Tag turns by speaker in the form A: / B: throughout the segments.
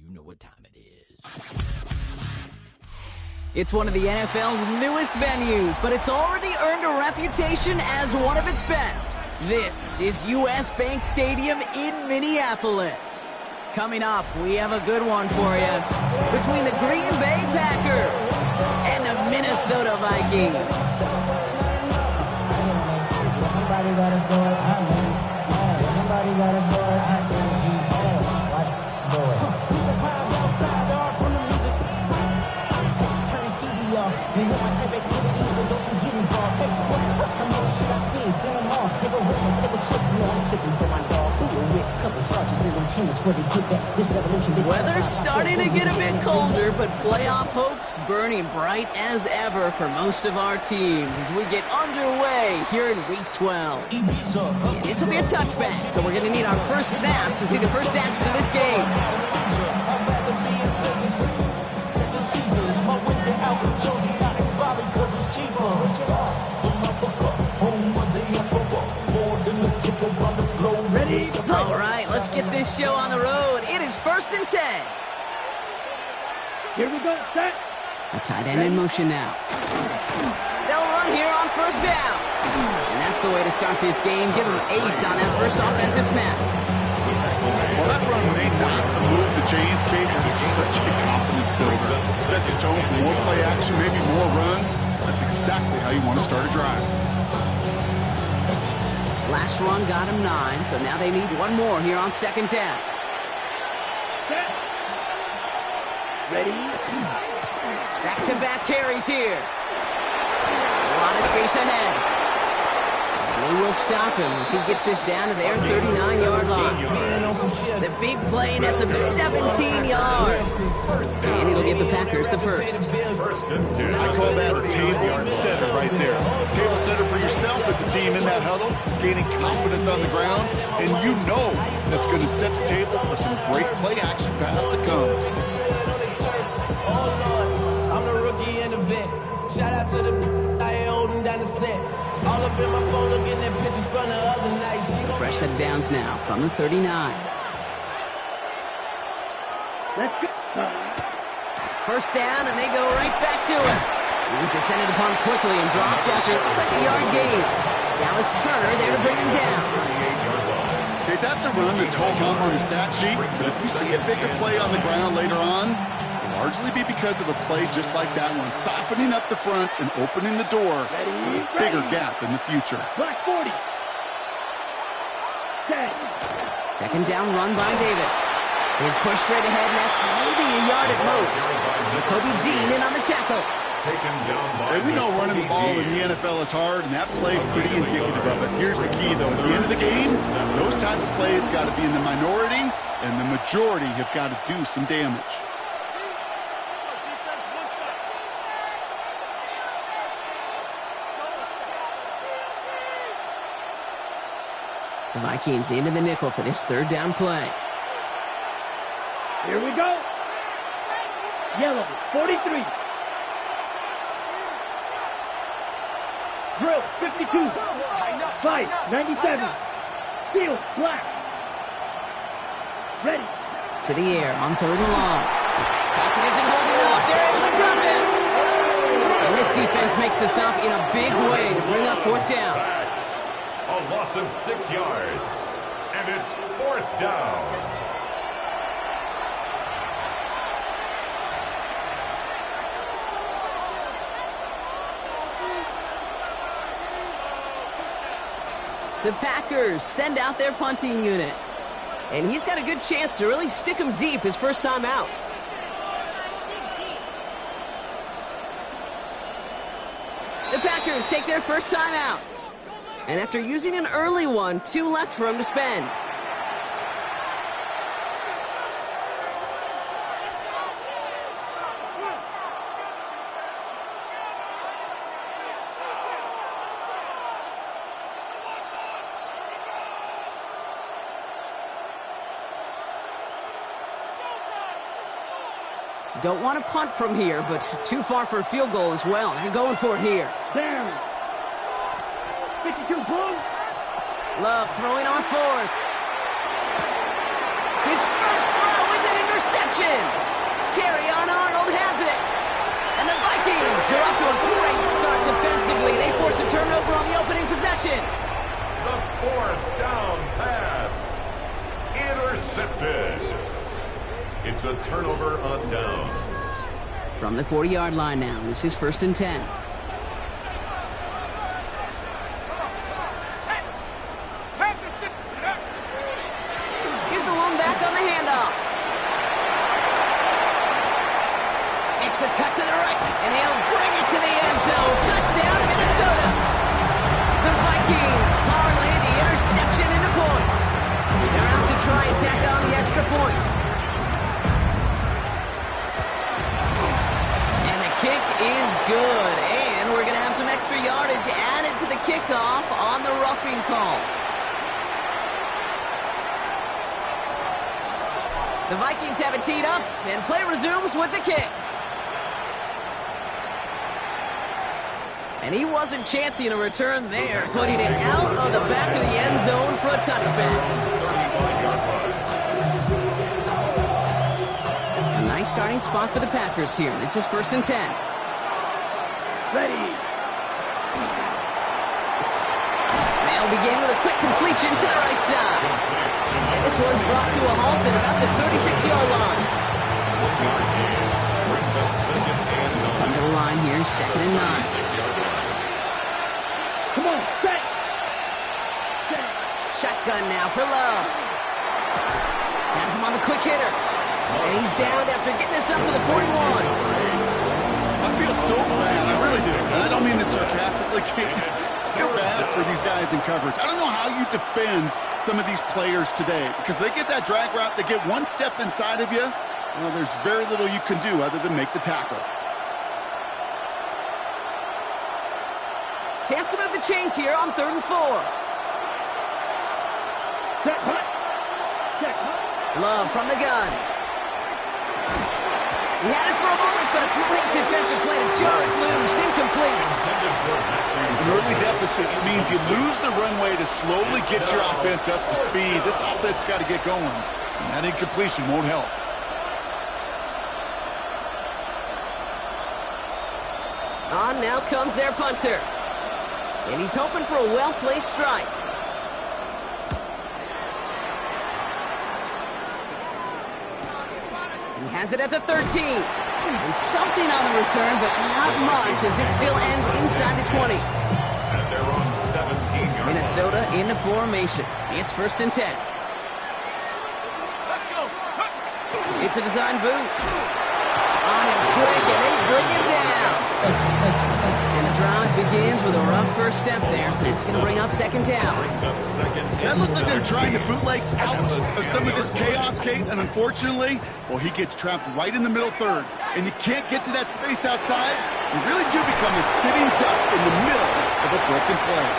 A: You know what time it is.
B: It's one of the NFL's newest venues, but it's already earned a reputation as one of its best. This is US Bank Stadium in Minneapolis. Coming up, we have a good one for you between the Green Bay Packers and the Minnesota Vikings.
C: Somebody got a boy, I mean, somebody got a boy, I change you, watch boy. He's a vibe outside, dog, from the music. Turn his TV off, you know my type activities, but don't you get involved. Hey, how many should I see? Send them off, take a whistle, take a trip, you know I'm tripping for my dog. Who you with? Couple sergeants and lieutenants for the get back. This revolution.
B: Weather's starting to get a bit colder, but playoff hopes burning bright as ever for most of our teams as we get underway here in Week 12. This will be a touchback, so we're going to need our first snap to see the first action of this game. All right, let's get this show on the road. It is 1st and 10.
C: Here we go, set.
B: A tight end in motion now. They'll run here on 1st down. And that's the way to start this game. Give them 8 on that first offensive snap.
D: Well, that run may not move the chains, Kate. It's such a confidence builder. Sets the tone for more play action, maybe more runs. That's exactly how you want to start a drive.
B: Last run got him 9, so now they need one more here on 2nd down.
C: Set. Ready?
B: Back-to-back carries here. A lot of space ahead. And they will stop him as he gets this down to their 39-yard line. The big play nets him 17 yards. And it'll give the Packers the first.
D: I call that a table setter right there. Table setter for yourself as a team in that huddle, gaining confidence on the ground, and you know that's going to set the table for some great play action pass to come.
E: I'm the rookie and the vet. Shout out to the I holding down the set. All up in my phone looking at pictures from the other night.
B: So fresh set of downs now from the 39.
C: Let's go.
B: First down, and they go right back to it. He's descended upon quickly and dropped after it looks like a yard gain. Dallas Turner there to bring him down.
D: Okay, that's a run that's home on the stat sheet, but if you see a bigger play on the ground later on, it'll largely be because of a play just like that one, softening up the front and opening the door for a bigger gap in the future.
C: Black 40. 10.
B: 2nd down run by Davis. His push straight ahead, and that's maybe a yard at most. Kobe Dean in on the tackle.
D: Hey, we know running the ball in the NFL is hard, and that play pretty indicative of it. Here's the key, though. At the end of the game, those type of plays got to be in the minority, and the majority have got to do some damage.
B: The Vikings into the nickel for this 3rd down play.
C: Here we go. Yellow, 43. Drill, 52. Fight, 97. Field, black. Ready.
B: To the air on 3rd and long. Pocket isn't holding up. They're able to drop it. And this defense makes the stop in a big way to bring up 4th down.
F: A loss of 6 yards. And it's 4th down.
B: The Packers send out their punting unit. And he's got a good chance to really stick him deep his first time out. The Packers take their first time out. And after using an early one, 2 left for him to spend. Don't want to punt from here, but too far for a field goal as well. They're going for it here.
C: Down. 52, boom.
B: Love throwing on 4th. His first throw is an interception. Terry Arnold has it. And the Vikings are off to a great start defensively. They force a turnover on the opening possession.
F: The fourth down pass. Intercepted. It's a turnover on downs.
B: From the 40-yard line now, this is 1st and 10. Here's the one back on the handoff. Makes a cut to the right, and he'll bring it to the end zone. Touchdown, Minnesota. The Vikings parlay the interception into points. They're out to try and tack on the extra point. And the kick is good, and we're going to have some extra yardage added to the kickoff on the roughing call. The Vikings have it teed up, and play resumes with the kick. And he wasn't chancing a return there, putting it out of the back of the end zone for a touchback. A nice starting spot for the Packers here. This is 1st and 10.
C: Ready.
B: They'll begin with a quick completion to the right side. And this one's brought to a halt at about the 36-yard line. Come to the line here, 2nd and 9.
C: Come on, set.
B: Shotgun now for Love. Has him on the quick hitter. And he's down after getting this up to the 41.
D: I feel so bad. I really do. And I don't mean this sarcastically. I feel bad for these guys in coverage. I don't know how you defend some of these players today because they get that drag route, they get one step inside of you. Well, there's very little you can do other than make the tackle.
B: Chance to move the chains here on 3rd and 4. Love from the gun. He had it for a moment, but a great defensive play to jar it loose. Incomplete.
D: An early deficit means you lose the runway to slowly get your offense up to speed. This offense got to get going, and that incompletion won't help.
B: On now comes their punter. And he's hoping for a well-placed strike. He has it at the 13. And something on the return, but not much as it still ends inside the 20.
F: And they're on 17-yard.
B: Minnesota into formation. It's 1st and 10. It's a design boot. On him quick, and they bring him down. And the drive begins with a rough first step there. It's going to bring up 2nd down.
D: That looks like they're trying to bootleg out of some of this chaos, Kate, and unfortunately, well, he gets trapped right in the middle third, and you can't get to that space outside. You really do become a sitting duck in the middle of a broken play.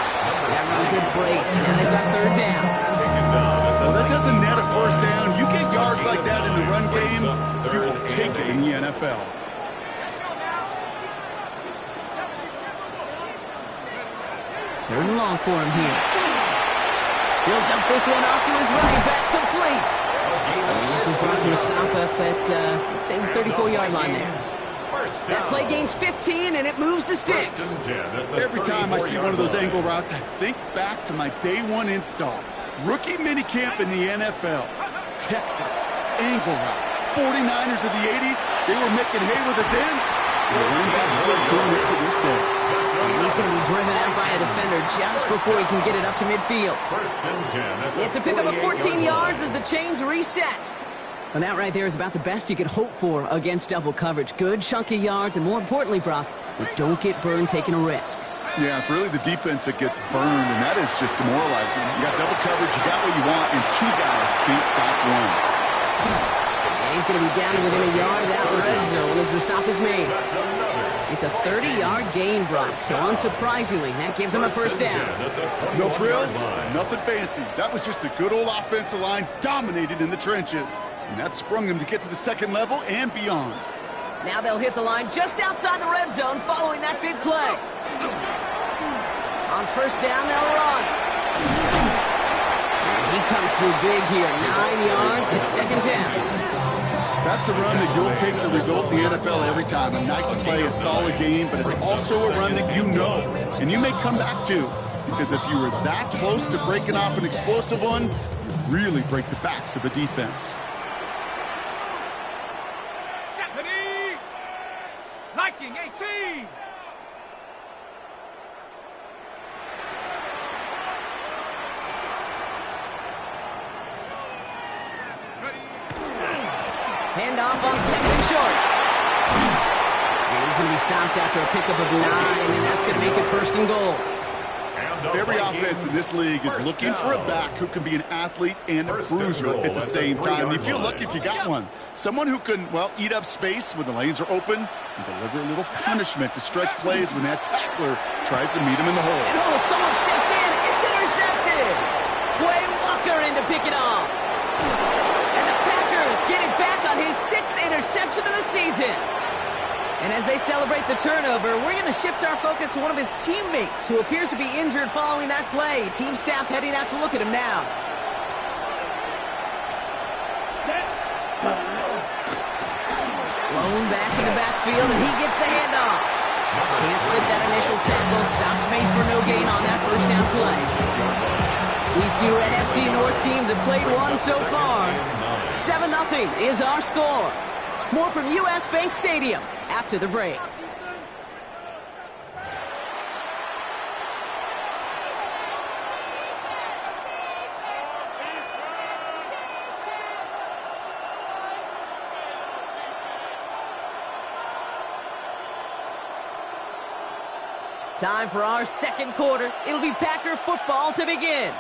B: That run good for 8. Now they've got 3rd down.
D: Well, that doesn't net a first down. You get yards like that in the run game, you will take it in the NFL.
B: Third and long for him here. He'll dump this one off to his running back, complete. And this is brought to a stop up at, let's say, the 34-yard line there. That play gains 15, and it moves the sticks.
D: Every time I see one of those angle routes, I think back to my day one install. Rookie minicamp in the NFL. Texas, angle route. 49ers of the 80s, they were making hay with it then. The running back's still doing it to this day.
B: And he's going to be driven out by a defender just before he can get it up to midfield. It's a pickup of 14 yards as the chains reset. And that right there is about the best you could hope for against double coverage. Good chunky yards, and more importantly, Brock, you don't get burned taking a risk.
D: Yeah, it's really the defense that gets burned, and that is just demoralizing. You got double coverage, you got what you want, and two guys can't stop one.
B: And he's going to be down to within a yard of that red zone as the stop is made. It's a 30-yard gain, Brock, so unsurprisingly, that gives him a first down.
D: No frills, nothing fancy. That was just a good old offensive line dominated in the trenches, and that sprung him to get to the second level and beyond.
B: Now they'll hit the line just outside the red zone following that big play. On first down, they'll run. And he comes through big here. 9 yards at 2nd down.
D: That's a run that you'll take the result in the NFL every time. A nice play, a solid game, but it's also a run that you know, and you may come back to. Because if you were that close to breaking off an explosive one, you really break the backs of a defense.
A: Viking 18!
B: Handoff on second and short. And he's going to be stopped after a pickup of 9, and that's going to make it first and goal.
D: Every offense in this league is looking for a back who can be an athlete and a bruiser at the same time. You feel lucky if you got one. Someone who can, well, eat up space when the lanes are open and deliver a little punishment to stretch plays when that tackler tries to meet him in the hole.
B: And someone stepped in. It's intercepted. Quay Walker in to pick it off. And the Packers get it back on his 6th interception of the season. And as they celebrate the turnover, we're going to shift our focus to one of his teammates who appears to be injured following that play. Team staff heading out to look at him now. Blown back in the backfield, and he gets the handoff. Can't slip that initial tackle. Stops made for no gain on that first down play. These two NFC North teams have played one so far. 7-0 is our score. More from US Bank Stadium after the break. Time for our second quarter. It'll be Packer football to begin.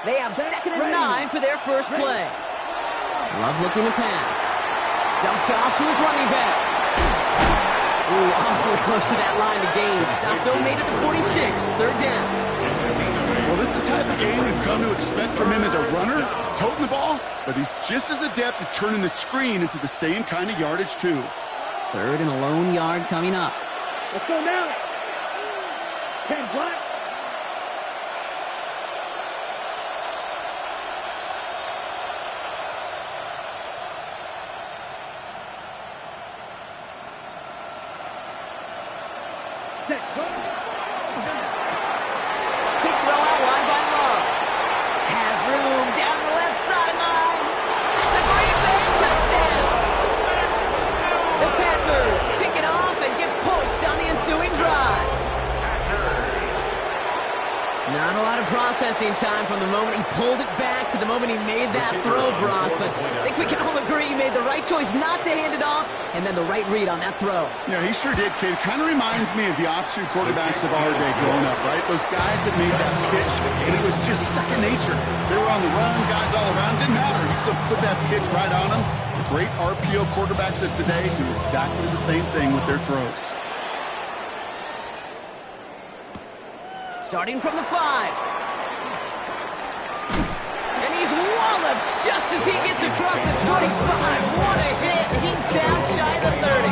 B: They have 2nd and 9 for their first play. Love looking to pass. Dumped off to his running back. Ooh, awfully close to that line to gain. Stopped though, made it to 46. 3rd down.
D: Well, this is the type of game we've come to expect from him as a runner, toting the ball, but he's just as adept at turning the screen into the same kind of yardage, too.
B: 3rd and a lone yard coming up.
C: Let's go now. 10 black.
B: Quick throw out wide by Love. Has room down the left sideline. It's a Green Bay touchdown. The Packers pick it off and get points on the ensuing drive. Not a lot of processing time from the moment he pulled it back to the moment he made that throw, Brock. But I think we can all agree he made the right choice not to hand it off, and then the right read on that throw.
D: Yeah, he sure did, kid. Kind of reminds me of the option quarterbacks of our day growing up, right? Those guys that made that pitch, and it was just second nature. They were on the run, guys all around. Didn't matter. He's going to put that pitch right on them. The great RPO quarterbacks of today do exactly the same thing with their throws.
B: Starting from the 5. And he's walloped just as he gets across the 25. What a hit. He's down shy of the 30.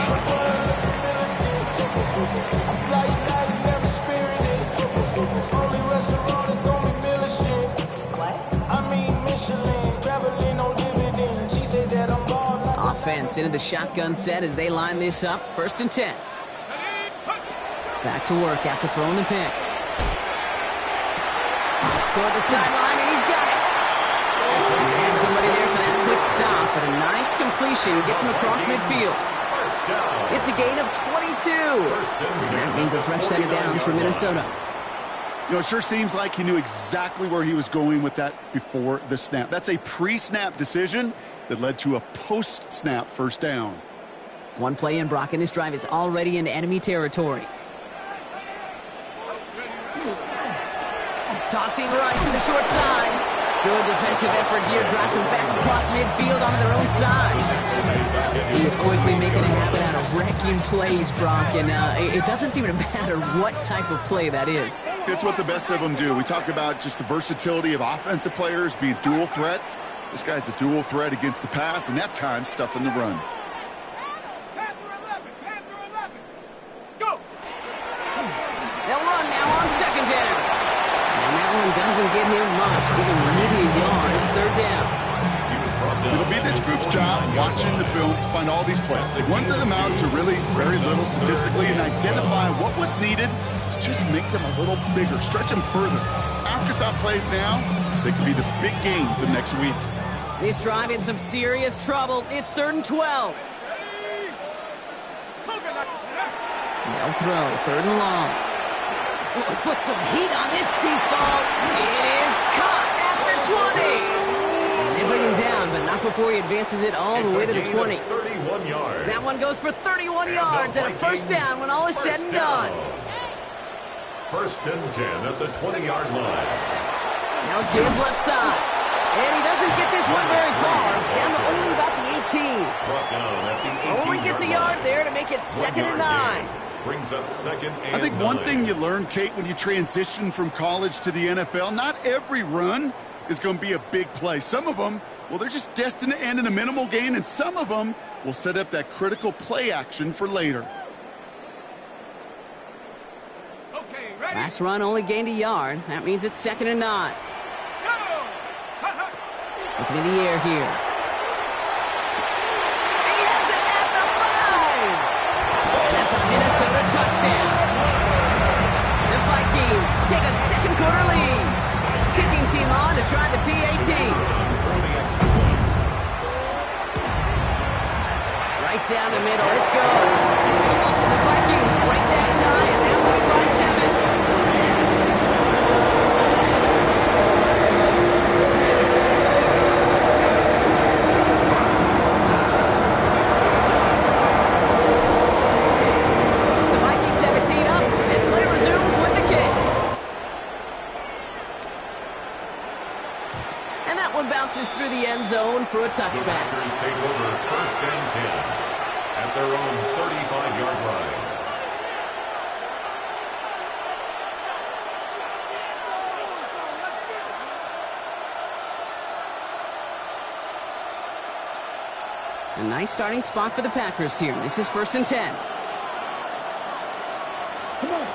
B: Offense into the shotgun set as they line this up. 1st and 10. Back to work after throwing the pick. Toward the sideline, and he's got it. And somebody there for that quick stop, but a nice completion gets him across midfield. It's a gain of 22. And that means a fresh set of downs for Minnesota.
D: You know, it sure seems like he knew exactly where he was going with that before the snap. That's a pre-snap decision that led to a post-snap first down.
B: One play in, Brock, and this drive is already in enemy territory. Tossing right to the short side. Good defensive effort here. Drives him back across midfield onto their own side. He is quickly making a habit out of wrecking plays, Brock, and it doesn't seem to matter what type of play that is.
D: It's what the best of them do. We talk about just the versatility of offensive players being dual threats. This guy's a dual threat against the pass, and that time stuffing the run.
A: Go!
B: They'll run now on 2nd down. And that one doesn't get him much, even maybe a yard. It's 3rd down.
D: It'll be this group's job watching the film to find all these plays. One set them out to really very little statistically and identify what was needed to just make them a little bigger, stretch them further. Afterthought plays now, they could be the big gains of next week.
B: This drive in some serious trouble. It's 3rd and 12. They'll throw, 3rd and long. Oh, put some heat on this deep ball. It is caught at the 20. And they bring him down, but not before he advances it all the way to the 20.
F: 31 yards.
B: That one goes for 31 yards and a first down when all is said and done.
F: 1st and 10 at the 20-yard line.
B: Now give left side. And he doesn't get this one very far. Down to only about the 18.
F: Brought down at the 18-yard
B: Only gets a yard there to make it 2nd and 9.
F: Brings up 2nd and 9.
D: I think one thing you learn, Kate, when you transition from college to the NFL, not every run is going to be a big play. Some of them, well, they're just destined to end in a minimal gain, and some of them will set up that critical play action for later.
A: Okay, ready?
B: Last run only gained a yard. That means it's 2nd and 9. Looking in the air here. He has it at the 5! And that's a Minnesota touchdown. The Vikings take a second quarter lead. Kicking team on to try the PAT. Right down the middle. It's go. And the Vikings break that tie and now lead by 7. Bounces through the end zone for a touchback.
F: The Packers take over 1st and 10 at their own 35-yard line.
B: A nice starting spot for the Packers here. This is 1st and 10.
C: Come on,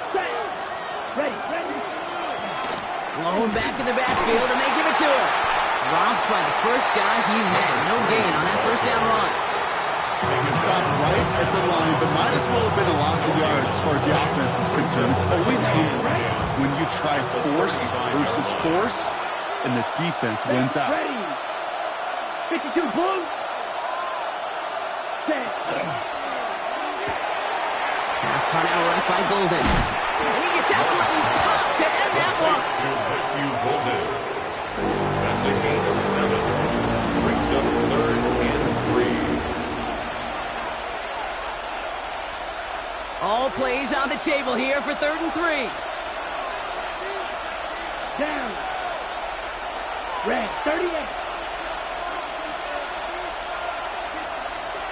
C: ready.
B: Blown back in the backfield, and they give it to him. Dropped by the first guy he met. No gain on that first down run.
D: Stopped right at the line, but might as well have been a loss of yards as far as the offense is concerned. It's always humbling when you try force versus force, and the defense wins out.
C: Ready. 52 blue. Set.
B: Pass caught out right by Golden. And he gets absolutely popped to end that one.
F: To Matthew Golden. That's a gain of 7. Brings up 3rd and 3.
B: All plays on the table here for 3rd and 3.
C: Down. Red, 38.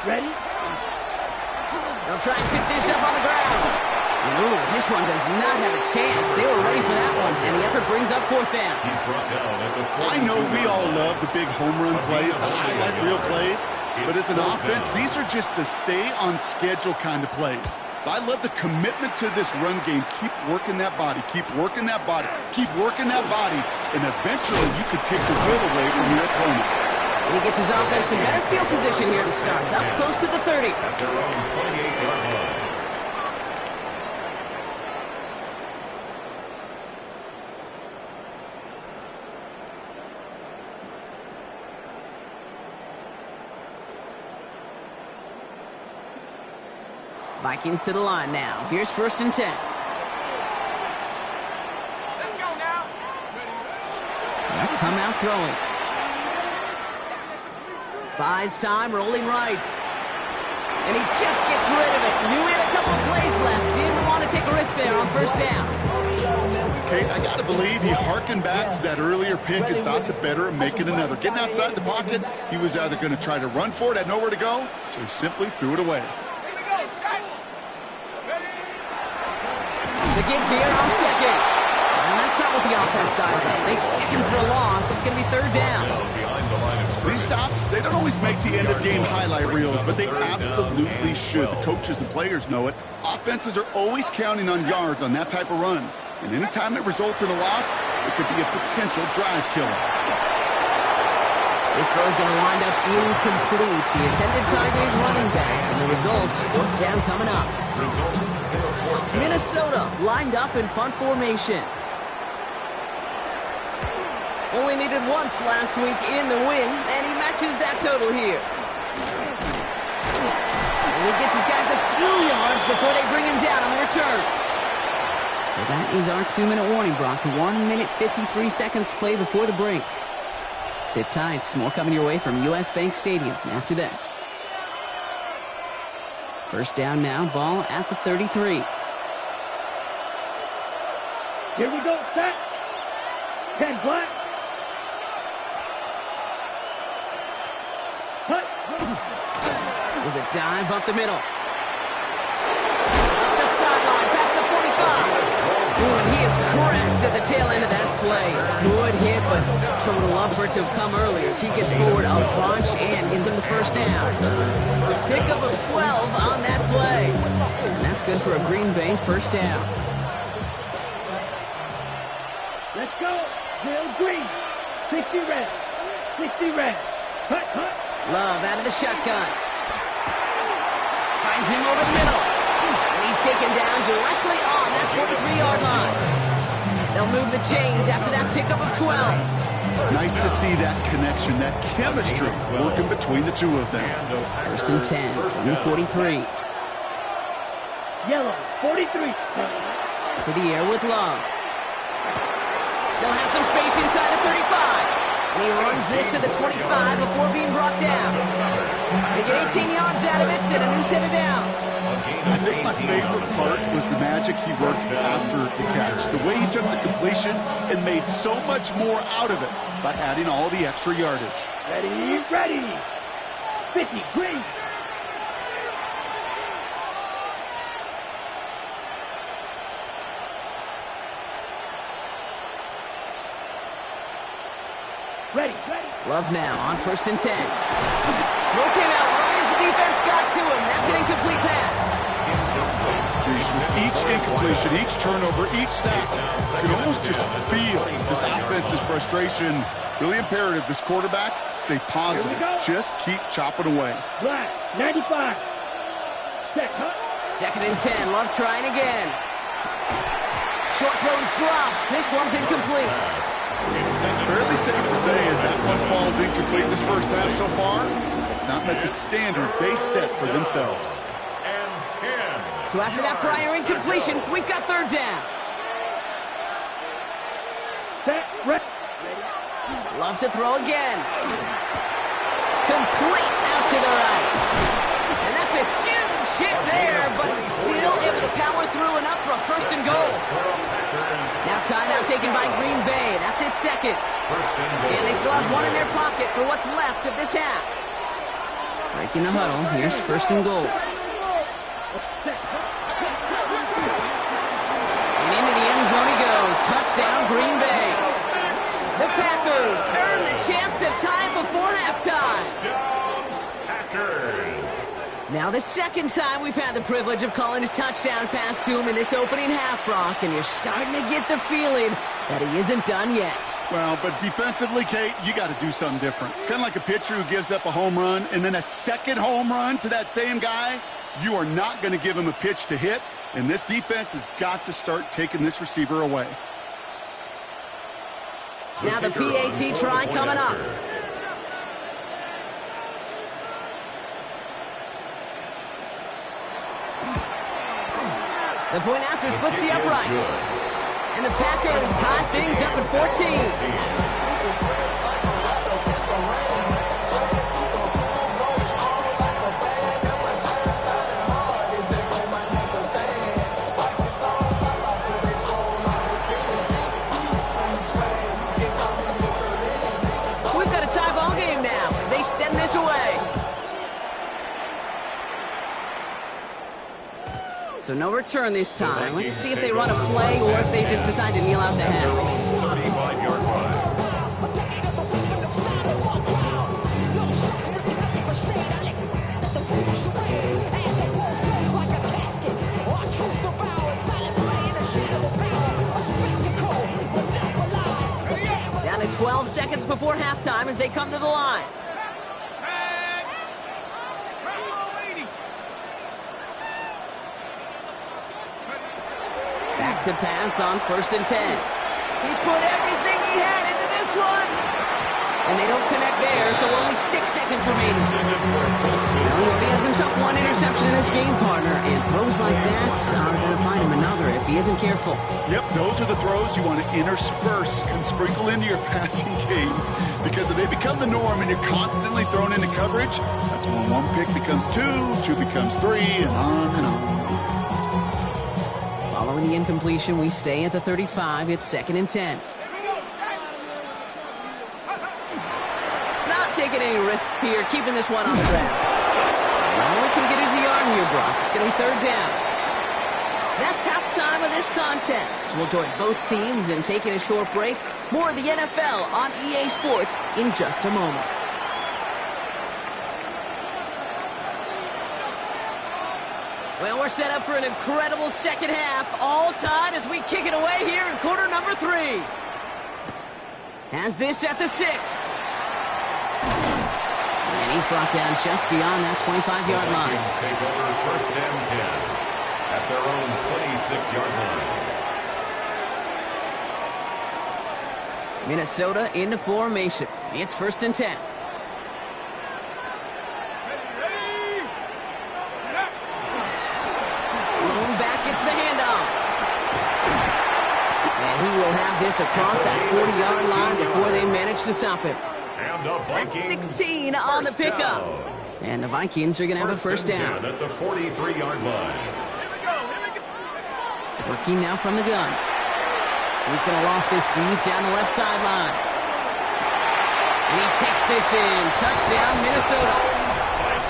C: Ready?
B: They'll try and pick this up on the ground. Ooh, this one does not have a chance. They were ready for that one, and the effort brings up 4th down.
F: He's brought down at the
D: I know we all love the big home run plays, the highlight reel plays, but as an offense, these are just the stay-on-schedule kind of plays. I love the commitment to this run game. Keep working that body, keep working that body, keep working that body, and eventually you could take the will away from your opponent.
B: And he gets his offense in better field position here to start. Up close to the 30.
F: At their own 28-yard line.
B: Vikings to the line now. Here's 1st and 10.
A: Let's go now.
B: They'll come out throwing. Buys time, rolling right. And he just gets rid of it. Knew he had a couple plays left. Didn't want to take a risk there on 1st down.
D: Kate, I got to believe he hearkened back to that earlier pick and thought the better of making another. Getting outside the pocket, he was either going to try to run for it, had nowhere to go, so he simply threw it away.
B: The give here on 2nd. And that's not what the offense dialed. They stick him for a loss. It's going to be 3rd down.
D: These stops, they don't always make the end-of-game highlight reels, but they absolutely should. The coaches and players know it. Offenses are always counting on yards on that type of run. And anytime it results in a loss, it could be a potential drive killer.
B: This throw is going to wind up incomplete. The intended target is running back, and the results, fourth down coming up. Minnesota lined up in punt formation. Only needed once last week in the win, and he matches that total here. And he gets his guys a few yards before they bring him down on the return. So that is our 2-minute warning, Brock. 1 minute, 53 seconds to play before the break. Sit tight. More coming your way from US Bank Stadium after this. First down now, ball at the 33.
C: Here we go, set. 10 black. Cut.
B: It was a dive up the middle. Up the sideline, past the 45. Ooh, and he is cracked at the tail end of that play. Good hit, but someone would love for it to have come earlier as he gets forward a bunch and gets him the first down. Pickup of 12 on that play. And that's good for a Green Bay first down.
C: Let's go. Bill Green. 60 red. 60 red. Cut, cut.
B: Love out of the shotgun. Finds him over the middle. And he's taken down directly on that 43-yard line. They'll move the chains after that pickup of 12.
D: Nice to see that connection, that chemistry working between the two of them.
B: First and 10 from the 43.
C: Yellow. 43.
B: To the air with Love. Still has some space inside the 35. And he runs this to the 25 before being brought down. They get 18 yards out of it and a new set of downs.
D: I think my favorite part was the magic he worked after the catch. The way he took the completion and made so much more out of it by adding all the extra yardage.
C: Ready, ready. 50 green. Ready, ready.
B: Love now on first and 10. Throw came out right as the defense got to him. That's an incomplete pass.
D: With each incompletion, each turnover, each sack, you can almost just feel this offense's frustration. Really imperative, this quarterback, stay positive. Just keep chopping away.
C: Black, 95. Check, cut.
B: Second and 10. Love trying again. Short throws dropped. This one's incomplete.
D: Fairly safe to say as that one falls incomplete this first half so far, it's not met the standard they set for themselves.
B: So after that prior incompletion, we've got third down.
C: Set, ready.
B: Love to throw again. Complete out to the right. And that's a huge hit there, but he's still able to power through enough for a first and goal. Now timeout taken by Green Bay. That's its second. And they still have one in their pocket for what's left of this half. Breaking the huddle. Here's first and goal. And into the end zone he goes. Touchdown, Green Bay. The Packers earn the chance to tie before halftime. Now the second time we've had the privilege of calling a touchdown pass to him in this opening half, Brock, and you're starting to get the feeling that he isn't done yet.
D: Well, but defensively, Kate, you got to do something different. It's kind of like a pitcher who gives up a home run and then a second home run to that same guy. You are not going to give him a pitch to hit, and this defense has got to start taking this receiver away.
B: Now the PAT try coming up. The point after splits the uprights. And the Packers tie things up at 14. Send this away. So no return this time. Let's see if they run a play or if they just decide to kneel out the half.
F: 35-yard line.
B: Down to 12 12 seconds before halftime as they come to the line. Back to pass on 1st and 10. He put everything he had into this one. And they don't connect there, so only 6 seconds remaining. Well, he already has himself one interception in this game, partner. And throws like that are going to find him another if he isn't careful.
D: Yep, those are the throws you want to intersperse and sprinkle into your passing game. Because if they become the norm and you're constantly thrown into coverage, that's when one pick becomes two becomes three, and on and on.
B: Following the incompletion, we stay at the 35. It's 2nd and 10. Not taking any risks here, keeping this one on the ground. Only can get his yard here, Brock. It's going to be 3rd down. That's halftime of this contest. We'll join both teams in taking a short break. More of the NFL on EA Sports in just a moment. Well, we're set up for an incredible second half. All tied as we kick it away here in quarter number 3. Has this at the 6. And he's brought down just beyond that 25-yard line.
F: Vikings take over 1st and 10 at their own 26-yard line.
B: Minnesota into formation. It's 1st and 10. Gets the handoff. And he will have this across that 40-yard line before they manage to stop him. That's 16 on the pickup. And the Vikings are going to have a 1st down.
F: At the 43-yard line.
B: Working now from the gun. He's going to loft this deep down the left sideline. And he takes this in. Touchdown, Minnesota.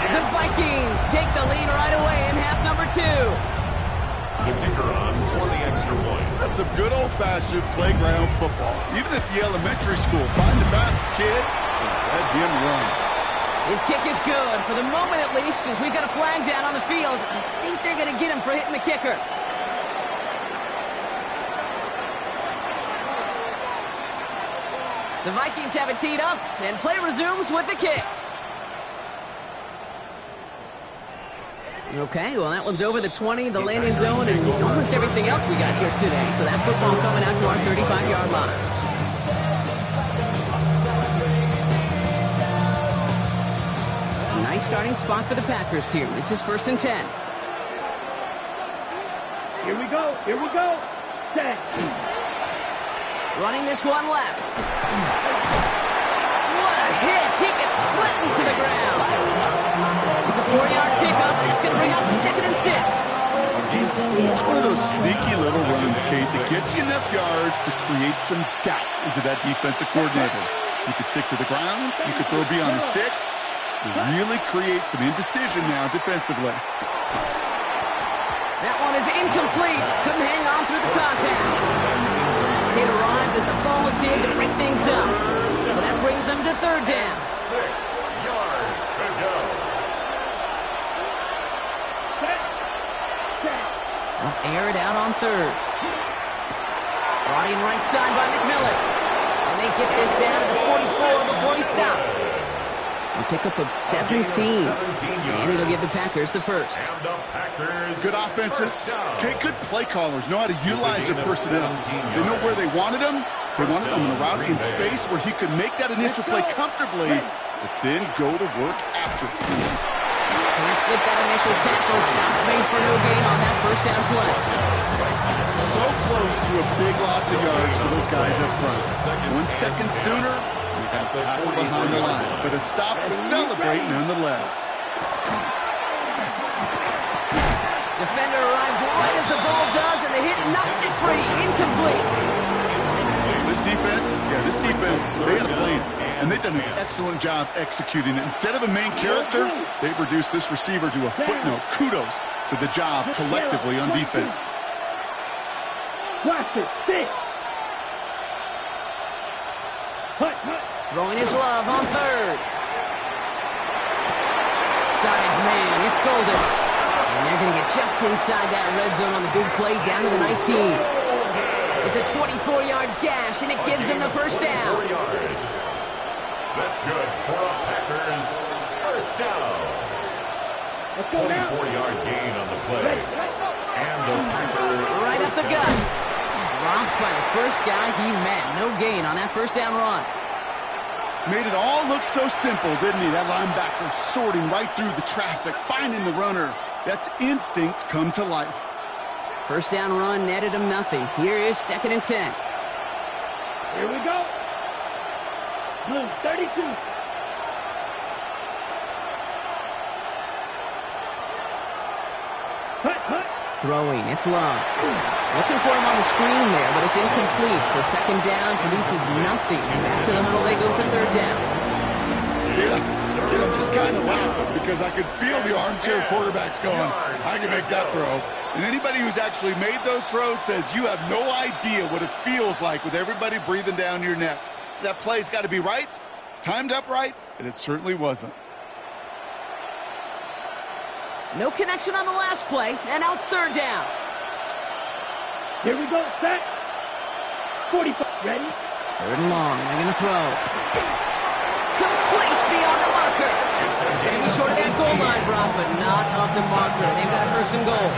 B: The Vikings take the lead right away in half number 2.
F: The kicker on for the extra point.
D: That's some good old-fashioned playground football. Even at the elementary school, find the fastest kid and let him run.
B: His kick is good, for the moment at least, as we've got a flag down on the field. I think they're going to get him for hitting the kicker. The Vikings have it teed up, and play resumes with the kick. Okay, well, that one's over the 20, the landing zone, and almost everything else we got here today. So that football coming out to our 35-yard line. A nice starting spot for the Packers here. This is 1st and 10.
A: Here we go. 10.
B: Running this one left. What a hit! He gets flattened to the ground. It's a 4-yard pickup, and it's going to bring up 2nd and 6.
D: It's one of those sneaky little runs, Kate, that gets you enough yards to create some doubt into that defensive coordinator. You could stick to the ground. You could throw beyond the sticks. You really create some indecision now defensively.
B: That one is incomplete. Couldn't hang on through the contact. It arrived as the ball did to bring things up. So that brings them to 3rd down.
F: 6 yards to go.
B: They'll air it out on 3rd. Brought in right side by McMillan. And they get this down to the 44 before he stopped. A pickup of 17. And it'll give the Packers the 1st.
D: Good offenses. Okay, good play callers know how to utilize their personnel. They know where they wanted them. They wanted them in a route in space where he could make that initial play comfortably, but then go to work after.
B: Can't slip that initial tackle. Shots made for no gain on that 1st down play.
D: So close to a big loss of yards for those guys up front. 1 second sooner, we have a tackle behind the line, but a stop to celebrate nonetheless.
B: Defender arrives right as the ball does, and the hit knocks it free. Incomplete.
D: This defense, they had a plan, and they've done an excellent job executing it. Instead of a main character, they've reduced this receiver to a footnote. Kudos to the job collectively on defense.
A: Watch it. 6.
B: Throwing his love on 3rd. Got his man. It's Golden. And they're going to get just inside that red zone on the big play down to the 19. It's a 24-yard gash, and it gives them the first down.
F: 4 yards. That's good for a Packers first down.
A: Let's go now.
F: 24-yard gain on the play. And the Packers
B: Right up the gut. Dropped by the first guy he met. No gain on that first down run.
D: Made it all look so simple, didn't he? That linebacker sorting right through the traffic, finding the runner. That's instincts come to life.
B: First down run netted him nothing. Here is 2nd and 10.
A: Here we go. Blue 32. Hut, hut.
B: Throwing, it's Love. Looking for him on the screen there, but it's incomplete. So 2nd down produces nothing. Back to the huddle they go for 3rd down.
D: I'm just kind of laughing because I could feel the armchair quarterbacks going, I can make that throw. And anybody who's actually made those throws says you have no idea what it feels like with everybody breathing down your neck. That play's got to be right, timed up right, and it certainly wasn't.
B: No connection on the last play, and now it's 3rd down.
A: Here we go. Set. 45. Ready?
B: 3rd and long. They're going to throw. Complete beyond the marker. It's going to be short of that goal line, Brock, but not of the marker. They've got a 1st and goal.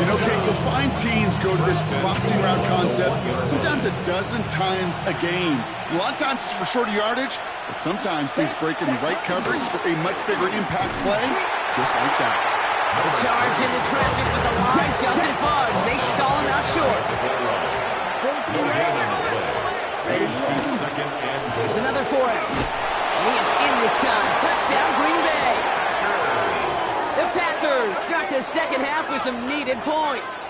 D: You know, Kate, you'll find teams go to this crossing route concept sometimes a dozen times a game. A lot of times it's for shorter yardage, but sometimes things break in the right coverage for a much bigger impact play, just like that.
B: The charge into traffic, but the line doesn't budge. They stall him out short.
F: no gain on the play. Fades to 2nd and goal.
B: There's another for him. He is in this time. Touchdown, Green Bay. The Packers start the 2nd half with some needed points.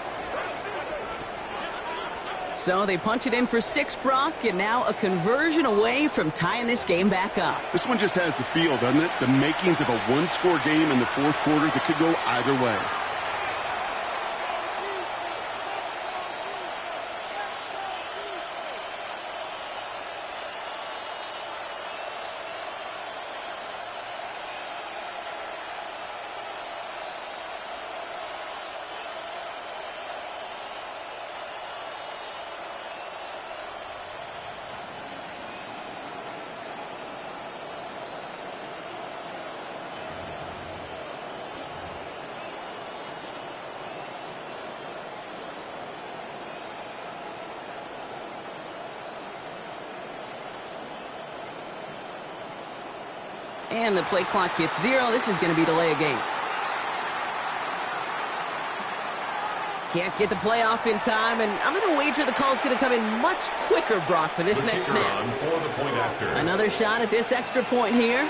B: So they punch it in for 6, Brock, and now a conversion away from tying this game back up.
D: This one just has the feel, doesn't it? The makings of a one-score game in the 4th quarter that could go either way.
B: And the play clock hits 0. This is going to be delay a game. Can't get the play off in time, and I'm going to wager the call's going to come in much quicker, Brock, for this next snap.
F: For the point after.
B: Another shot at this extra point here.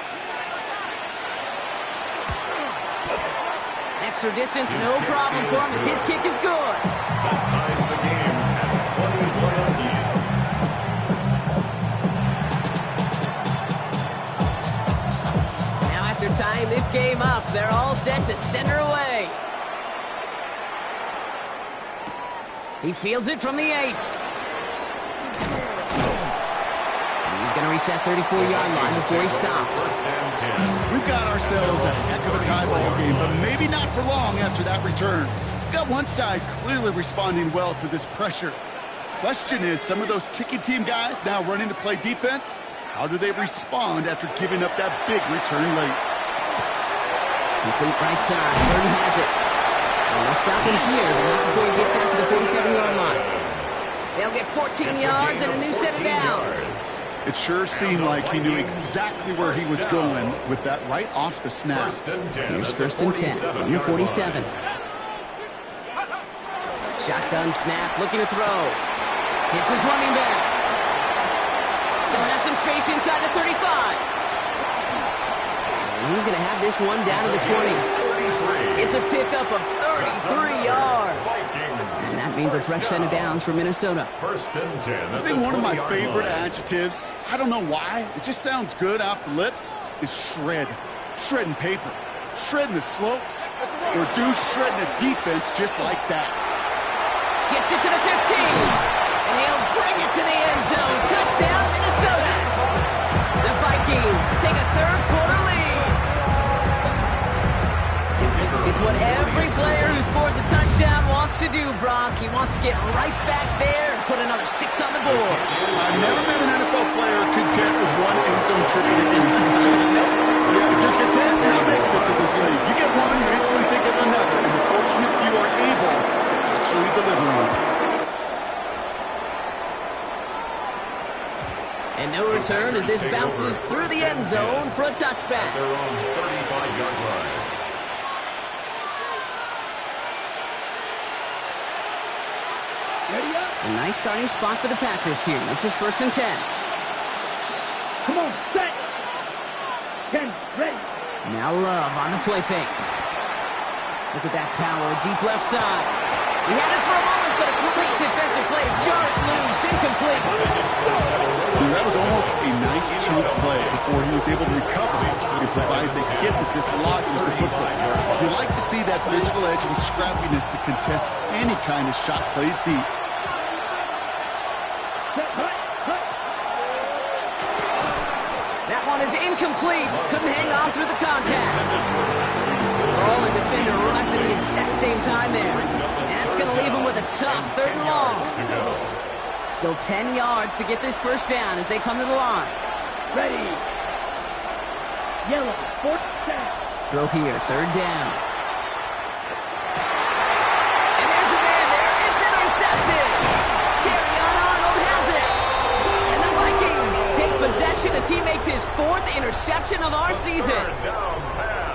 B: Extra distance, no problem for him as his kick is good.
F: That ties the game at 21 apiece.
B: Now after tying this game up, they're all set to center away. He fields it from the 8. He's going to reach that 34-yard line before he stops.
F: First and 10.
D: We've got ourselves a heck of a tie ball game, but maybe not for long after that return. We've got one side clearly responding well to this pressure. Question is, some of those kicking team guys now running to play defense, how do they respond after giving up that big return late?
B: Complete right side. Burton has it. And they'll stop him here, but not before he gets out to the 47-yard line. They'll get 14 yards and a new set of downs.
D: It sure seemed like he knew exactly where he was going with that right off the snap.
B: Here's first and 10 from the 47. Shotgun snap, looking to throw. Hits his running back. Still has some space inside the 35. And he's going to have this one down to the 20. It's a pickup of 33 yards. And that means a fresh set of downs for Minnesota.
F: First and 10.
D: I think one of my favorite adjectives, I don't know why, it just sounds good off the lips, is shred. Shredding paper. Shredding the slopes. Or dudes shredding a defense just like that.
B: Gets it to the 15. And he'll bring it to the end zone. Touchdown, Minnesota. The Vikings take a third quarter lead. It's what every player who scores a touchdown wants wants to do, Brock. He wants to get right back there and put another 6 on the board.
D: I've never met an NFL player content with one end zone trip in a game. Yeah, if you're content, you're not making it to this league. You get one, you instantly think of another, and the fortunate few are able to actually deliver on it.
B: And no return as this bounces through the end zone for a touchback.
F: They're on 35-yard line.
A: Ready up.
B: A nice starting spot for the Packers here. This is 1st and 10.
A: Come on, set. 10, ready.
B: Now Love on the play fake. Look at that power, deep left side. He had it for a moment, but a complete defensive play. Jar it loose, incomplete.
D: That was almost a nice chunk play before he was able to recover and provide the hit that dislodges the football. You like to see that physical edge and scrappiness to contest any kind of shot plays deep.
A: Set, hut, hut.
B: That one is incomplete. Couldn't hang on through the contact. Ball and defender right at the exact same time there. And that's going to leave him with a tough 3rd and long. Still 10 yards to get this first down as they come to the line.
A: Ready. Yellow, 4th down.
B: Throw here, 3rd down. And there's a man there. It's intercepted. Terrion Arnold has it. And the Vikings take possession as he makes his 4th interception of our season.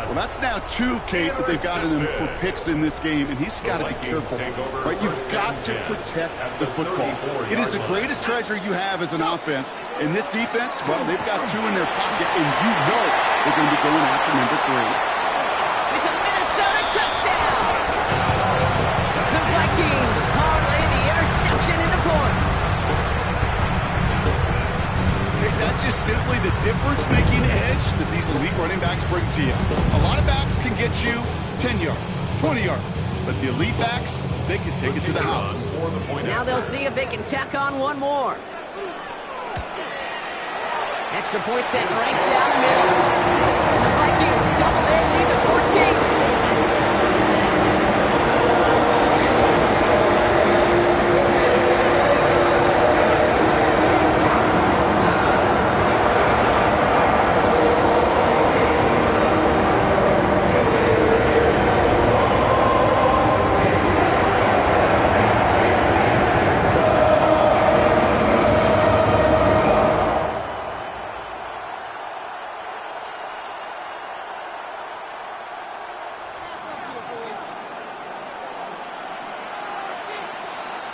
D: Well, that's now 2, Kate, that they've gotten him for picks in this game, and he's got to be careful. Right? You've got to protect the football. It is the greatest treasure you have as an offense. In this defense, well, they've got 2 in their pocket, and you know they're going to be going after number 3.
B: It's a Minnesota touchdown. The Vikings parlay the interception into points.
D: That's just simply the difference-making edge that these elite running backs bring to you. A lot of backs can get you 10 yards, 20 yards, but the elite backs, they can take it to the house.
B: Now they'll see if they can tack on one more. Extra point set right down the middle. And the Vikings double their lead to 14.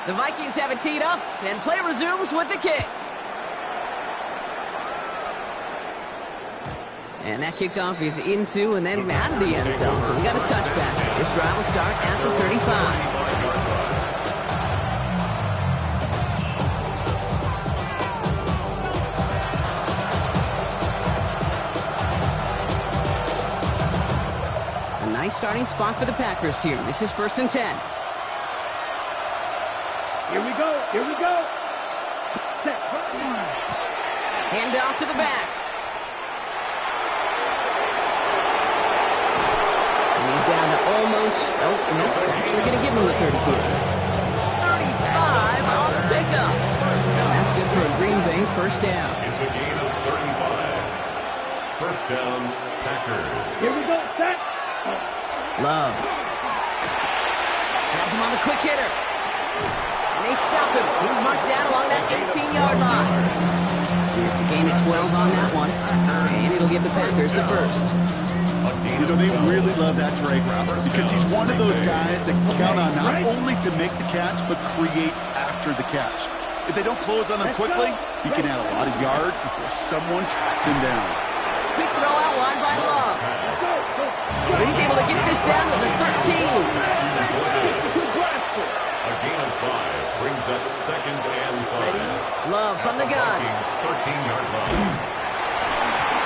B: The Vikings have it teed up, and play resumes with the kick. And that kickoff is into and then out of the end zone, so we got a touchback. This drive will start at the 35. A nice starting spot for the Packers here. This is 1st and 10.
A: Here we go. Here we go. Set.
B: Hand off to the back. And he's down to almost, actually going to give him the 30 here. 35 on the pickup. And that's good for a Green Bay 1st down.
F: It's a gain of 35. 1st down, Packers.
A: Here we go. Set.
B: Love. Has him on the quick hitter. And they stop him. He's marked down along that 18-yard line. It's a gain of 12 on that one. And it'll give the Packers the 1st.
D: You know, they really love that drag route because he's one of those guys that count on not only to make the catch, but create after the catch. If they don't close on him quickly, he can add a lot of yards before someone tracks him down.
B: Quick throw out wide by Love. But he's able to get this down to the 13.
F: A gain of 5 brings up 2nd and 5.
B: Love from the gun.
F: 13-yard line.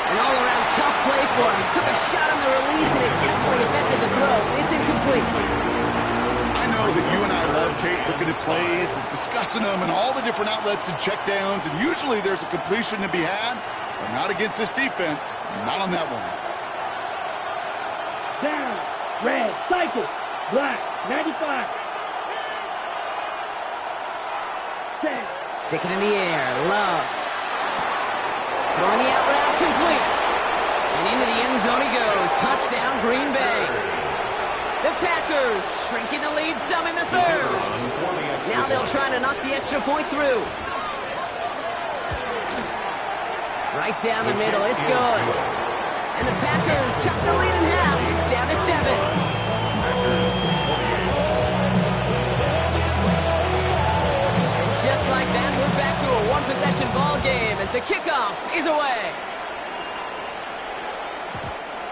B: An all-around tough play for him. He took a shot on the release, and it definitely affected the throw. It's incomplete.
D: I know that you and I love, Kate, looking at plays and discussing them and all the different outlets and checkdowns, and usually there's a completion to be had, but not against this defense. Not on that one.
A: Down. Red. Cycle. Black. 95. Set.
B: Stick it in the air. Love. Throwing the out route complete. And into the end zone he goes. Touchdown, Green Bay. The Packers shrinking the lead some in the third. Now they'll try to knock the extra point through. Right down the middle. It's good. And the Packers cut the lead in half. It's down to 7. Just like that, we're back to a one-possession ball game as the kickoff is away.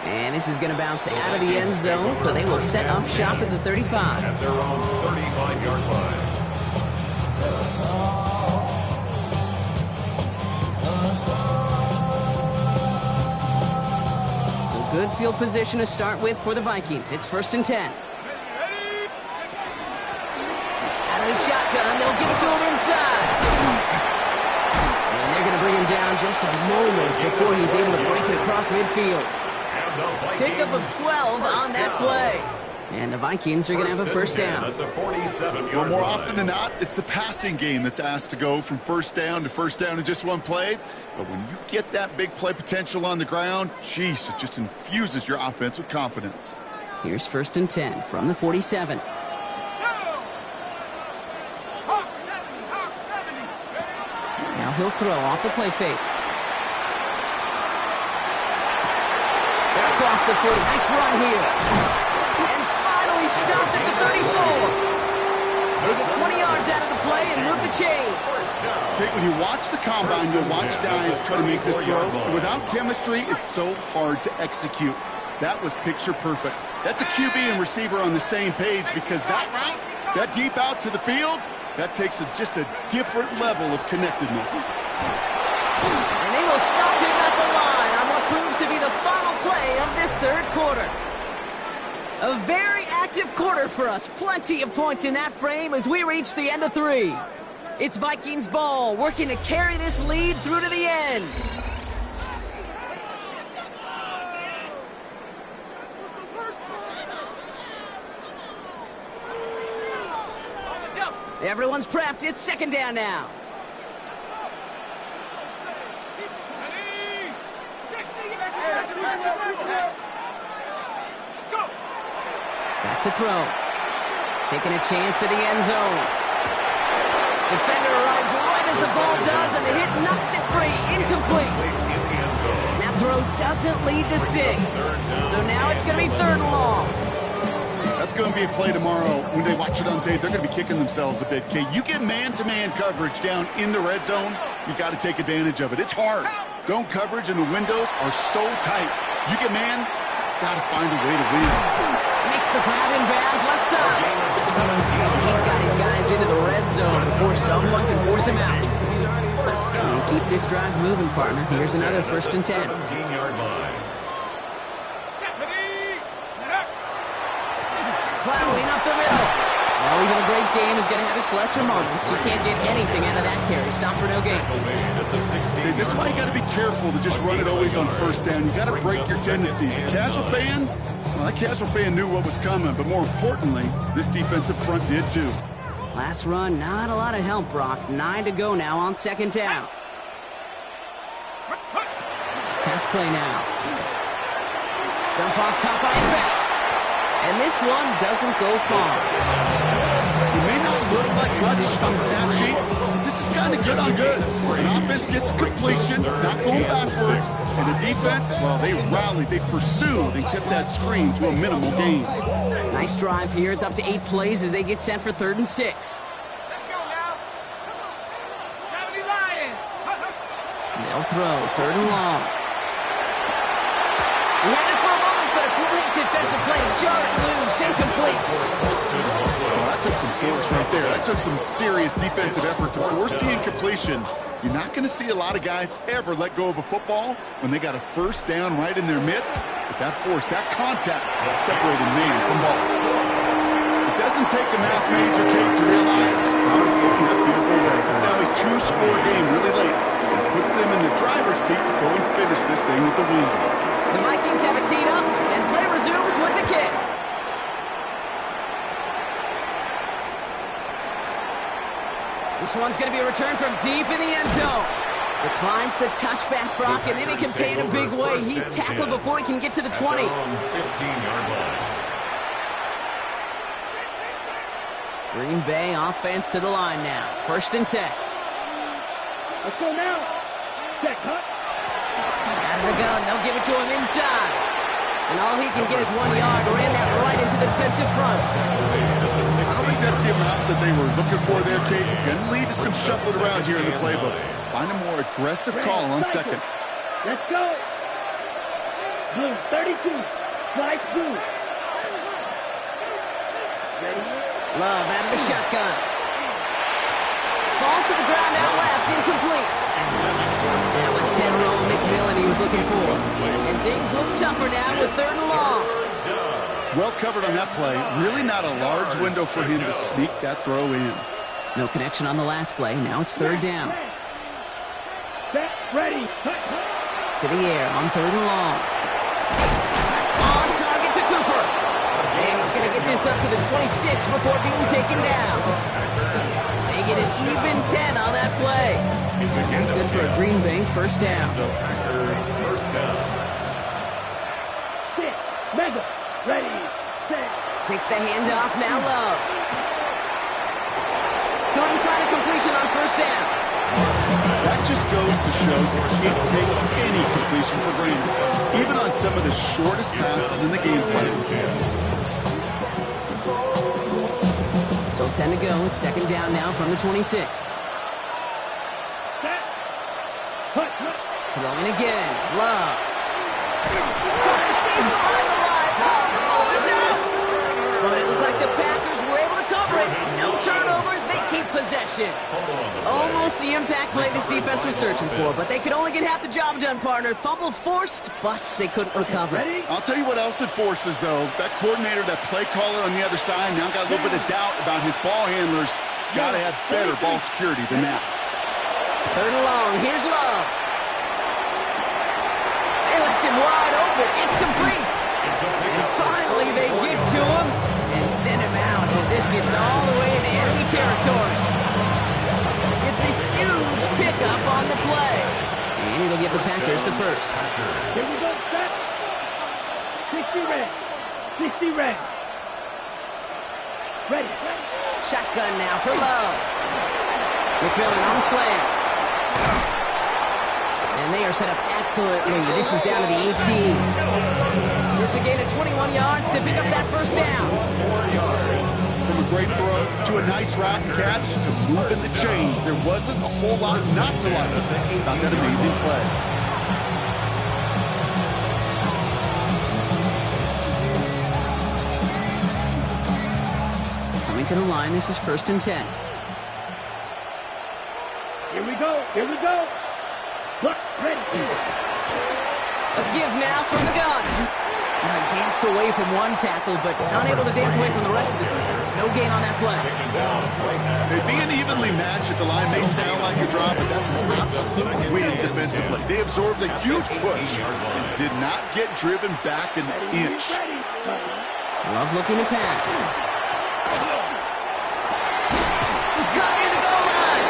B: And this is going to bounce out of the end zone, so they will set up shop at the 35.
F: At their own 35-yard line.
B: So good field position to start with for the Vikings. It's 1st and 10. The shotgun, they'll give it to him inside. And they're going to bring him down just a moment before he's able to break it across midfield. Pickup of 12 on that play. And the Vikings are going to have a first down.
F: At the 47-yard
D: Well, more
F: line.
D: often than not, it's the passing game that's asked to go from first down to first down in just one play. But when you get that big play potential on the ground, geez, it just infuses your offense with confidence.
B: Here's 1st and 10 from the 47. Now he'll throw off the play fake. They're across the 40. Nice run here. And finally stopped at the 34. They get 20 yards out of the play and move the chains.
D: Okay, when you watch the combine, you'll watch guys try to make this throw. Without chemistry, it's so hard to execute. That was picture perfect. That's a QB and receiver on the same page because that route, that deep out to the field, that takes just a different level of connectedness.
B: And they will stop him at the line on what proves to be the final play of this third quarter. A very active quarter for us. Plenty of points in that frame as we reach the end of 3. It's Vikings ball, working to carry this lead through to the end. Everyone's prepped. It's 2nd down now. Back to throw. Taking a chance to the end zone. Defender arrives right as the ball does, and the hit knocks it free. Incomplete. That throw doesn't lead to 6. So now it's going to be 3rd and long.
D: That's going to be a play tomorrow. When they watch it on tape, they're going to be kicking themselves a bit. Okay, you get man-to-man coverage down in the red zone, you got to take advantage of it. It's hard. Zone coverage and the windows are so tight. You get man, got to find a way to win.
B: Makes the grab in bounds left side. He's got his guys into the red zone before someone can force him out. And keep this drive moving, partner. Here's another 1st and 10.
F: 17-yard line.
B: Plowing up the middle. Well, even a great game is going to have its lesser moments. You can't get anything out of that carry. Stop for no gain.
F: At the 16.
D: Okay, this is why you got to be careful to just run it always on first down. You got to break your tendencies. Casual fan, well, that casual fan knew what was coming, but more importantly, this defensive front did too.
B: Last run, not a lot of help, Brock. 9 to go now on 2nd down. Pass play now. Dump off, caught by his back. And this one doesn't go far.
D: It may not look like much on the stat sheet, but this is kind of good on good. An offense gets completion, not going backwards, and the defense, well, they rallied, they pursued, and kept that screen to a minimal gain.
B: Nice drive here. It's up to 8 plays as they get set for 3rd and 6.
A: Let's go now. 70 Lions.
B: They'll throw 3rd and long. We had it for a moment, but a great defensive play to jar it loose, incomplete.
D: Well, that took some force right there. That took some serious defensive effort to force the incompletion. You're not going to see a lot of guys ever let go of a football when they got a first down right in their midst. But that force, that contact, separated man from ball. It doesn't take a math major, Kate, to realize how important that field goal was. It's now a 2-score game really late. It puts them in the driver's seat to go and finish this thing with the win.
B: The Vikings have it teed up, and play resumes with the kick. This one's going to be a return from deep in the end zone. Declines the touchback, Brock, and they make him pay in a big way. He's tackled before he can get to the 20.
F: 15-yard line.
B: Green Bay offense to the line now. 1st and 10.
A: Let's go now. Check, cut.
B: Out of the gun. They'll give it to him inside. And all he can get is 1 yard. Ran that right into the defensive front.
D: I don't think that's the amount that they were looking for there, Kate. Going to lead to some shuffling around here in the playbook. Find a more aggressive call on second.
A: Let's go. Blue, 32. Slice blue. Ready?
B: Love out of the shotgun. Falls to the ground out left. Incomplete. That was Tyrone McMillan he was looking for. And things look tougher now with 3rd and long.
D: Well covered on that play. Really not a large window for him to sneak that throw in.
B: No connection on the last play. Now it's 3rd down.
A: Set, ready.
B: To the air on 3rd and long. That's on target to Cooper. And he's going to get this up to the 26 before being taken down. They get an even 10 on that play. That's good for a Green Bay 1st down.
F: First down.
A: Sit, mega, ready, set.
B: Takes the handoff, now Love. Couldn't find a completion on 1st down.
D: That just goes to show you can't take any completion for granted, even on some of the shortest passes in the game plan.
B: Still 10 to go. It's 2nd down now from the 26.
A: Set. Hut.
B: Throwing again. Love. Deep behind the line. Oh, the ball is out. But it looked like the Packers were able to cover it. No turnovers. They keep possession. Almost the impact play this defense was searching for, but they could only get half the job done, partner. Fumble forced, but they couldn't recover.
A: Ready?
D: I'll tell you what else it forces, though. That coordinator, that play caller on the other side, now got a little bit of doubt about his ball handlers. Got to have better ball security than that.
B: 3rd and long. Here's Love. They left him wide open. It's complete. And finally they get to him and send him out as this gets all the way into enemy territory. It's a huge pickup on the play. And it'll give the Packers the 1st.
A: Here we go, set. 60 red. 60 red. Ready.
B: Shotgun now for Love. McMillan on the slant. And they are set up excellently. This is down to the 18. It's a gain of 21 yards to pick up that 1st down.
D: From a great throw to a nice route and catch to moving the chains. There wasn't a whole lot not to like about that amazing play.
B: Coming to the line, this is 1st and 10.
A: Here we go. Here we go. Look, ready.
B: A give now from the gun. Now he danced away from one tackle, but not able to dance away from the rest of the defense. No gain on that play.
D: Being evenly matched at the line may sound like a drop, but that's an absolute win defensively. They absorbed a huge push and did not get driven back an inch.
B: Love looking to pass. Got near the goal line.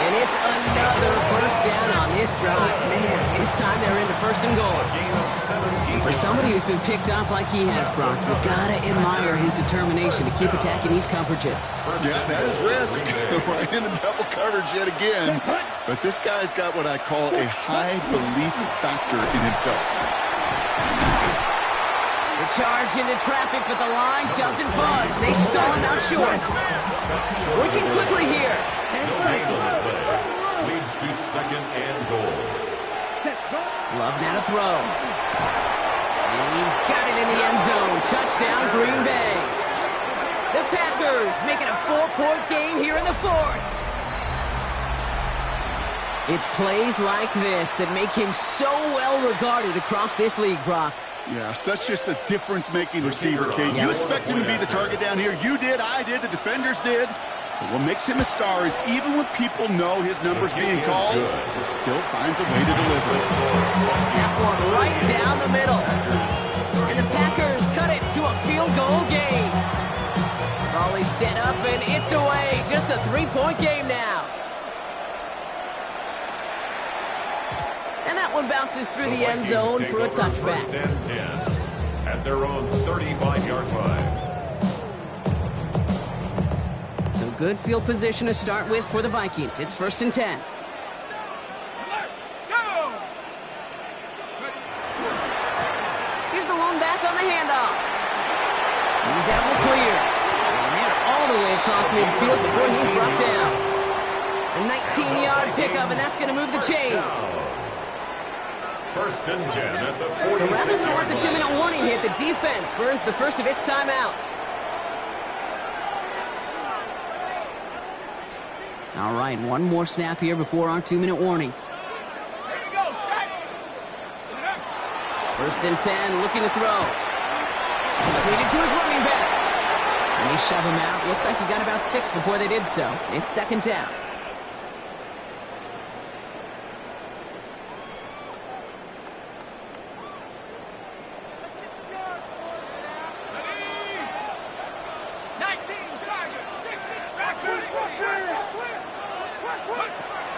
B: And it's another first down on this drive. Man, this time they're into 1st and goal. And for somebody who's been picked off like he has, Brock, you gotta admire his determination to keep attacking these coverages.
D: Yeah, that is risk. Right into double coverage yet again. But this guy's got what I call a high belief factor in himself.
B: The charge into traffic, but the line doesn't budge. They stall him out short. Working quickly here.
F: Leads to 2nd and goal.
B: Love now to throw. And he's got it in the end zone. Touchdown, Green Bay. The Packers making a 4-point game here in the 4th. It's plays like this that make him so well regarded across this league, Brock.
D: Yeah, such just a difference-making receiver, Kate. You expect him to be the target down here. You did, I did, the defenders did. But what makes him a star is even when people know his number's being called, he still finds a way to deliver.
B: That one right down the middle. And the Packers cut it to a field goal game. Volley set up, and it's away. Just a 3-point game now. And that one bounces through the end zone for a touchback.
F: First and 10 at their own 35-yard line.
B: So good field position to start with for the Vikings. It's 1st and 10. Here's the lone back on the handoff. He's out in the clear. And they're all the way across midfield before he's brought down. A 19-yard pickup, and that's going to move the chains.
F: 1st and 10 at the 46-yard line.
B: So rather than let the 2-minute warning hit, the defense burns the first of its timeouts. All right, one more snap here before our 2-minute warning. 1st and 10, looking to throw. Completed to his running back. And they shove him out. Looks like he got about 6 before they did so. It's 2nd down.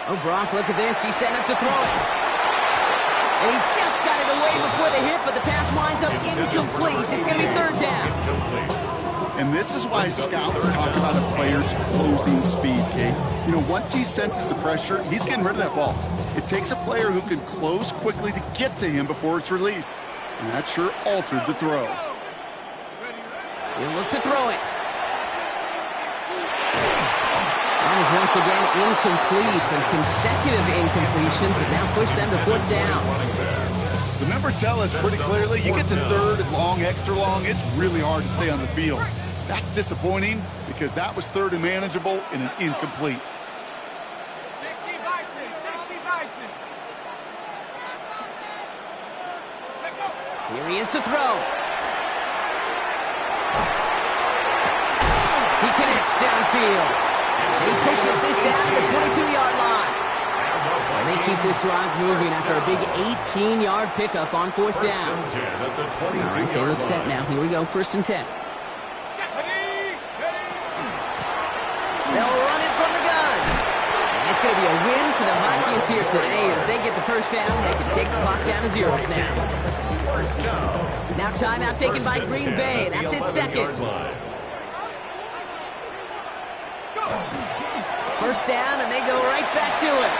B: Oh, Brock, look at this. He's setting up to throw it. And he just got it away before the hit, but the pass winds up incomplete. It's going to be 3rd down.
D: And this is why scouts talk about a player's closing speed, Kate. You know, once he senses the pressure, he's getting rid of that ball. It takes a player who can close quickly to get to him before it's released. And that sure altered the throw.
B: He'll look to throw it. That is once again incomplete, and consecutive incompletions have now pushed them to 4th down.
D: The numbers tell us pretty clearly, you get to 3rd and long, extra long, it's really hard to stay on the field. That's disappointing because that was 3rd and manageable and an incomplete.
A: 60 Bison, 60 Bison.
B: Here he is to throw. He connects downfield. He pushes this down to the 22-yard line. And they keep this drive moving after a big 18-yard pickup on 4th down. All right, they look set now. Here we go, 1st and 10. They'll run it from the gun. And it's going to be a win for the Vikings here today. As they get the 1st down, they can take the clock down to 0 snaps. Now timeout taken by Green Bay. That's its 2nd. 1st down, and they go right back to it.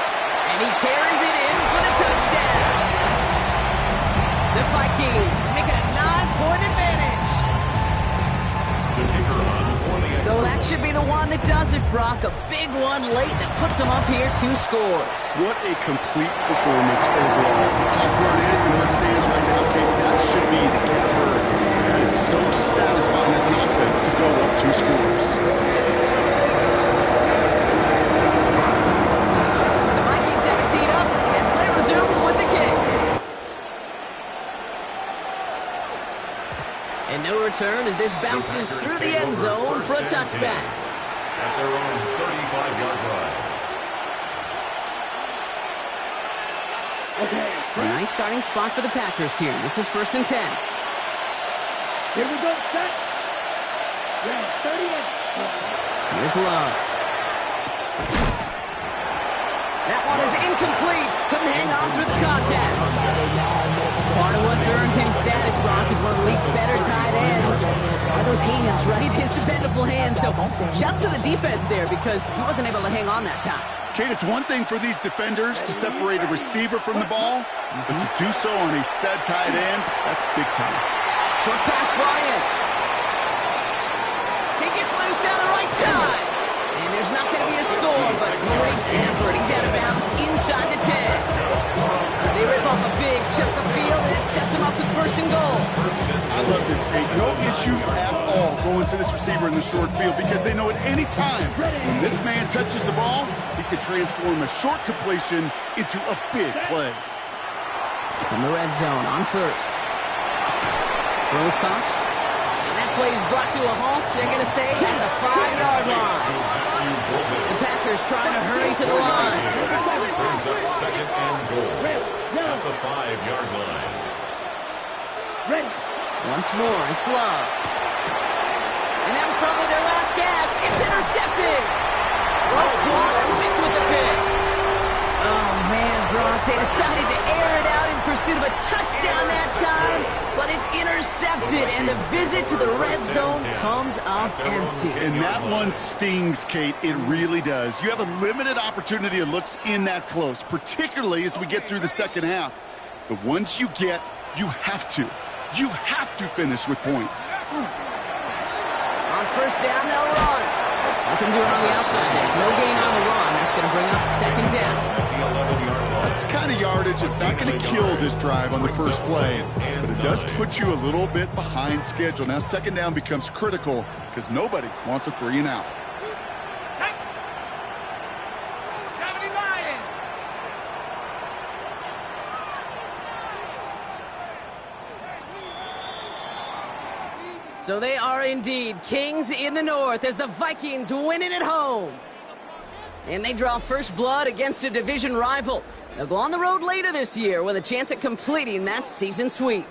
B: And he carries it in for the touchdown. The Vikings make it a 9-point advantage. So that should be the one that does it, Brock. A big one late that puts them up here 2 scores.
D: What a complete performance overall. Talk where it is and where it stands right now, Kate. That should be the capper. That is so satisfying as an offense to go up 2 scores.
B: With the kick. And no return as this bounces through the end zone for a touchback.
F: At their own 35-yard line.
B: A nice starting spot for the Packers here. This is 1st and 10.
A: Here we go, set. Yeah, 38.
B: Here's Love. That one is incomplete. Couldn't hang on through the contact. Part of what's earned him status, Brock, is one of the league's better tight ends. Are those hands, right? His dependable hands. So shouts to the defense there because he wasn't able to hang on that time.
D: Kate, it's one thing for these defenders to separate a receiver from the ball, but to do so on a stud tight end, that's big time.
B: Short pass, Bryant. He gets loose down the right side. And there's not going to be a score, but great effort. He's out of bounds inside the 10. They rip off a big chunk of field, and it sets him up with 1st and goal.
D: I love this, Kate. No issues at all going to this receiver in the short field because they know at any time when this man touches the ball, he can transform a short completion into a big play.
B: From the red zone on 1st. Rose caught. And that play is brought to a halt. They're going to say at the 5-yard line. The Packers trying to hurry to the line.
F: Brings up 2nd and goal at the 5-yard line.
A: Ready.
B: Once more, it's Love. And that was probably their last gas. It's intercepted. Roquan Smith with the pick. Oh, man, Brock, they decided to air it out in pursuit of a touchdown that time, but it's intercepted, and the visit to the red zone comes up empty.
D: And that one stings, Kate. It really does. You have a limited opportunity of looks in that close, particularly as we get through the second half. But once you get, you have to finish with points.
B: On first down, they'll run. They can do it on the outside. No gain on the run. That's going to bring up second down.
D: That's the kind of yardage. It's not going to kill this drive on the first play, but it does put you a little bit behind schedule. Now second down becomes critical because nobody wants a 3 and out.
A: 70 Lions.
B: So they are indeed kings in the north as the Vikings win it at home. And they draw first blood against a division rival. They'll go on the road later this year with a chance at completing that season sweep.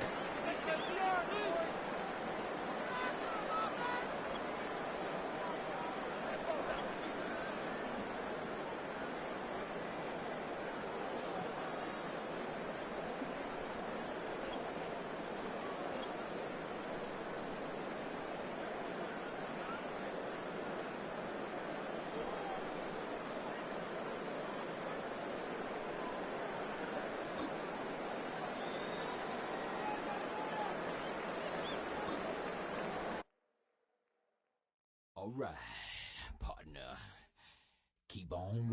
C: All right, partner. Keep on rolling.